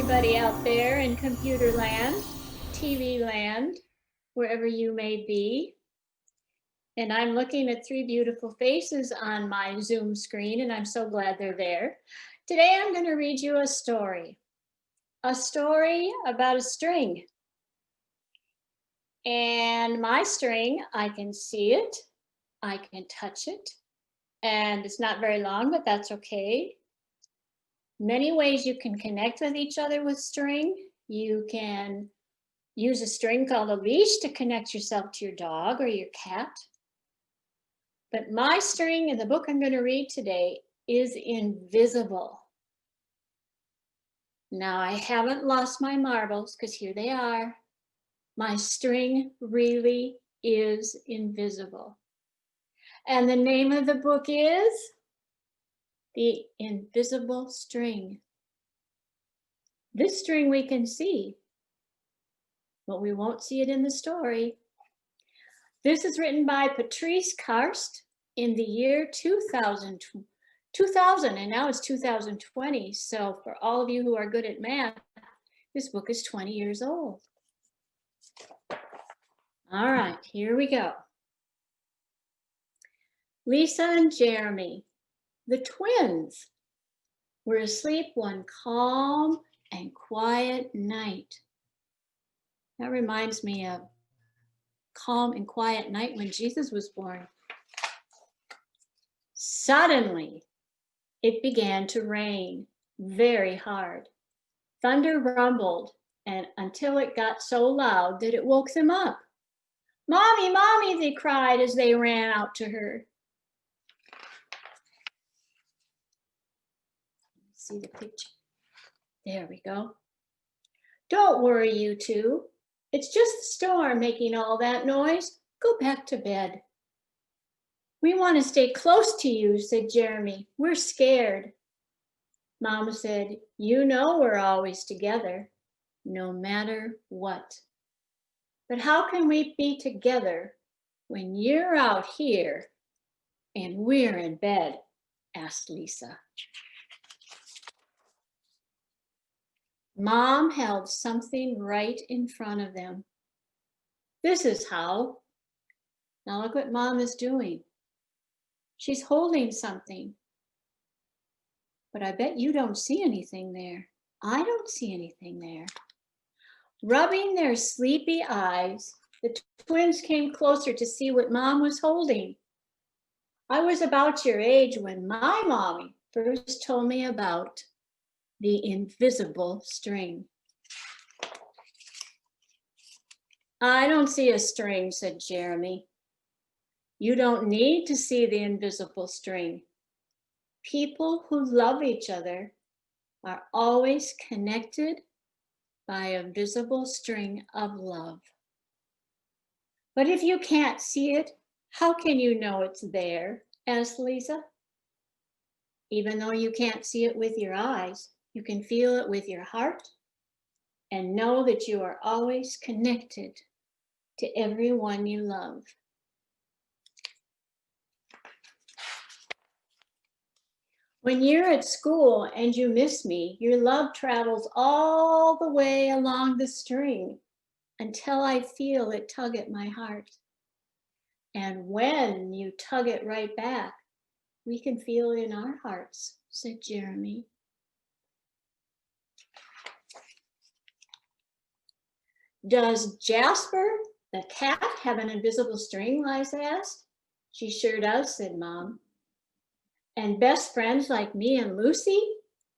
everybody out there in computer land, TV land, wherever you may be. And I'm looking at three beautiful faces on my Zoom screen, and I'm so glad they're there. Today I'm going to read you a story about a string. And my string, I can see it, I can touch it, and it's not very long, but that's okay. Many ways you can connect with each other with string. You can use a string called a leash to connect yourself to your dog or your cat. But my string in the book I'm going to read today is invisible. Now I haven't lost my marbles because here they are. My string really is invisible. And the name of the book is The Invisible String. This string we can see, but we won't see it in the story. This is written by Patrice Karst in the year 2000, and now it's 2020. So for all of you who are good at math, this book is 20 years old. All right, here we go. Lisa and Jeremy, the twins, were asleep one calm and quiet night. That reminds me of calm and quiet night when Jesus was born. Suddenly, it began to rain very hard. Thunder rumbled and until it got so loud that it woke them up. "Mommy, Mommy," they cried as they ran out to her. See the picture? There we go. "Don't worry, you two. It's just the storm making all that noise. Go back to bed." "We want to stay close to you," said Jeremy. "We're scared." Mom said, "You know we're always together, no matter what. But how can we be together when you're out here and we're in bed?" asked Lisa. Mom held something right in front of them. "This is how." Now look what Mom is doing. She's holding something. But I bet you don't see anything there. I don't see anything there. Rubbing their sleepy eyes, the twins came closer to see what Mom was holding. "I was about your age when my mommy first told me about the invisible string." "I don't see a string," said Jeremy. "You don't need to see the invisible string. People who love each other are always connected by a visible string of love." "But if you can't see it, how can you know it's there?" asked Lisa. "Even though you can't see it with your eyes, you can feel it with your heart and know that you are always connected to everyone you love." When you're at school and you miss me, your love travels all the way along the string until I feel it tug at my heart. And when you tug it right back, we can feel it in our hearts, said Jeremy. "Does Jasper, the cat, have an invisible string?" Liza asked. "She sure does," said Mom. "And best friends like me and Lucy?"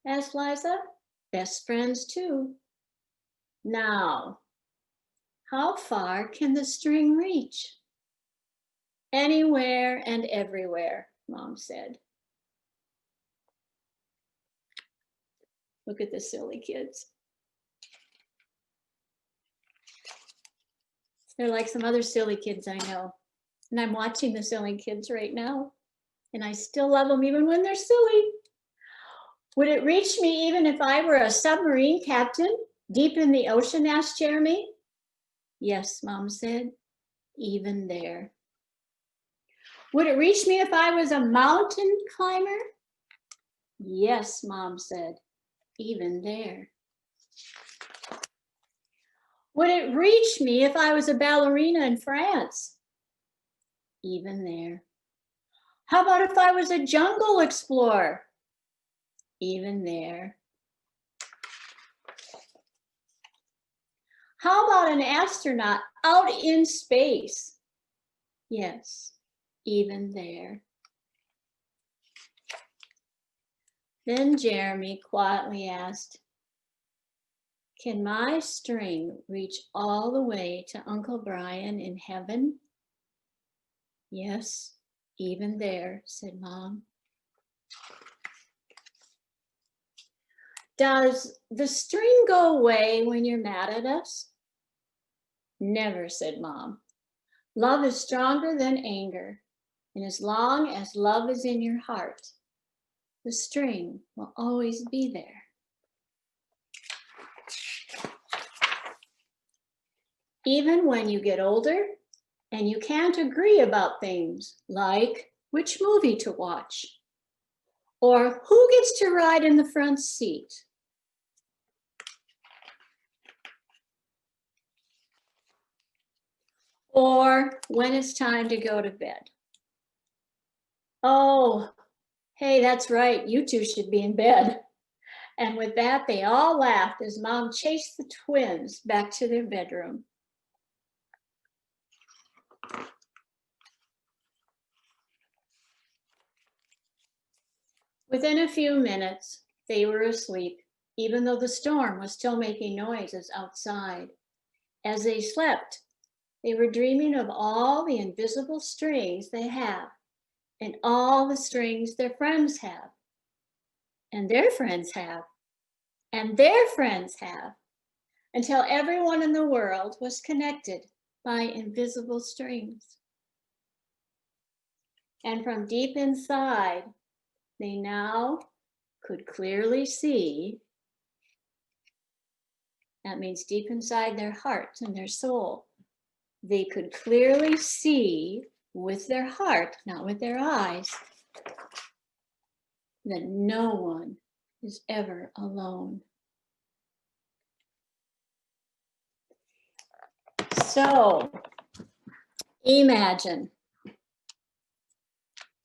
asked Liza. "Best friends too." "Now, how far can the string reach?" "Anywhere and everywhere," Mom said. Look at the silly kids. They're like some other silly kids I know. And I'm watching the silly kids right now. And I still love them even when they're silly. "Would it reach me even if I were a submarine captain deep in the ocean?" asked Jeremy. "Yes," Mom said, "even there." "Would it reach me if I was a mountain climber?" "Yes," Mom said, "even there." Would it reach me if I was a ballerina in France? Even there. How about if I was a jungle explorer? Even there. How about an astronaut out in space? Yes, even there. Then Jeremy quietly asked, can my string reach all the way to Uncle Brian in heaven? Yes, even there, said Mom. Does the string go away when you're mad at us? Never, said Mom. Love is stronger than anger, and as long as love is in your heart, the string will always be there. Even when you get older and you can't agree about things like which movie to watch or who gets to ride in the front seat. Or when it's time to go to bed. Oh, hey, that's right, you two should be in bed. And with that, they all laughed as Mom chased the twins back to their bedroom. Within a few minutes, they were asleep, even though the storm was still making noises outside. As they slept, they were dreaming of all the invisible strings they have, and all the strings their friends have, and their friends have, and their friends have, until everyone in the world was connected by invisible strings. And from deep inside, they now could clearly see. That means deep inside their heart and their soul. They could clearly see with their heart, not with their eyes, that no one is ever alone. So, imagine.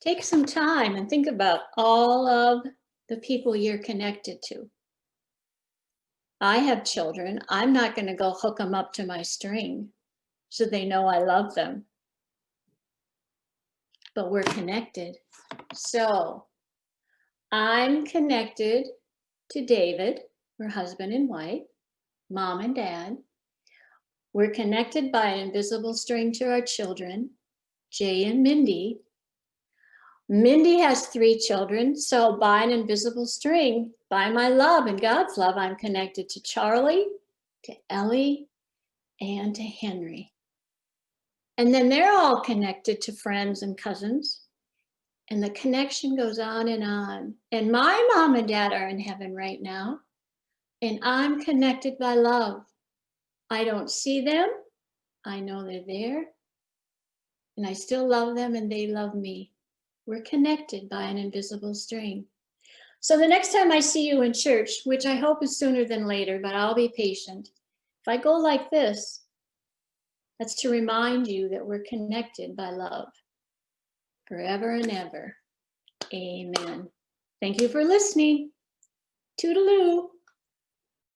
Take some time and think about all of the people you're connected to. I have children. I'm not going to go hook them up to my string so they know I love them. But we're connected. So I'm connected to David. We're husband and wife, Mom and Dad. We're connected by an invisible string to our children, Jay and Mindy. Mindy has 3 children, so by an invisible string, by my love and God's love, I'm connected to Charlie, to Ellie, and to Henry. And then they're all connected to friends and cousins. And the connection goes on. And my mom and dad are in heaven right now. And I'm connected by love. I don't see them. I know they're there. And I still love them and they love me. We're connected by an invisible string. So the next time I see you in church, which I hope is sooner than later, but I'll be patient. If I go like this, that's to remind you that we're connected by love forever and ever. Amen. Thank you for listening. Toodaloo.